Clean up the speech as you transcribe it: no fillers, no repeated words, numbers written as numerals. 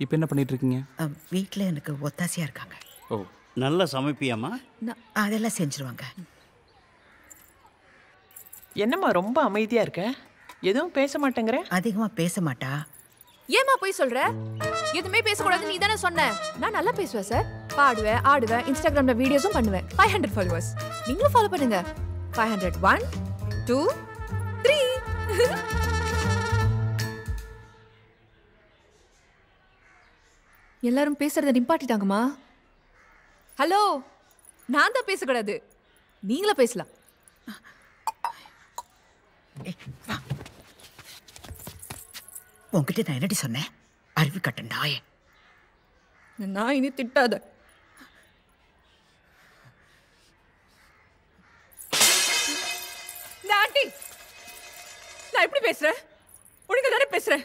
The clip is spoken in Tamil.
இப்போ என்ன பண்ணிட்டு இருக்கீங்க? வீட்டில் எனக்கு ஒத்தாசையாக இருக்காங்க. ஓ, நல்லா சமைப்பியாம்மா? அதெல்லாம் செஞ்சுருவாங்க. என்னம்மா ரொம்ப அமைதியா இருக்க? எதுவும் பேச மாட்டேங்கிற? அதிகமாக பேச மாட்டா. ஏமா போய் சொல்ற? எதுவுமே பேசக்கூடாது நீ தானே சொன்ன. நான் நல்லா பேசுவேன் சார். பாடுவேன், ஆடுவேன், இன்ஸ்டாகிராம்ல வீடியோஸும் பண்ணுவேன். 500 ஃபாலோவர்ஸ். நீங்களும் ஃபாலோ பண்ணுங்க. 500 1 2 3. எல்லாரும் பேசுறத நிப்பாட்டிட்டாங்கம்மா. ஹலோ, நான் தான் பேசக்கூடாது, நீங்களே பேசலாம். உங்ககிட்ட நான் என்னடி சொன்னேன்? அறிவு கட்ட நாயே. நான் இனி திட்டாத. ஆண்டி, நான் எப்படி பேசுறேன்? ஒழுங்கா தானே பேசுறேன்.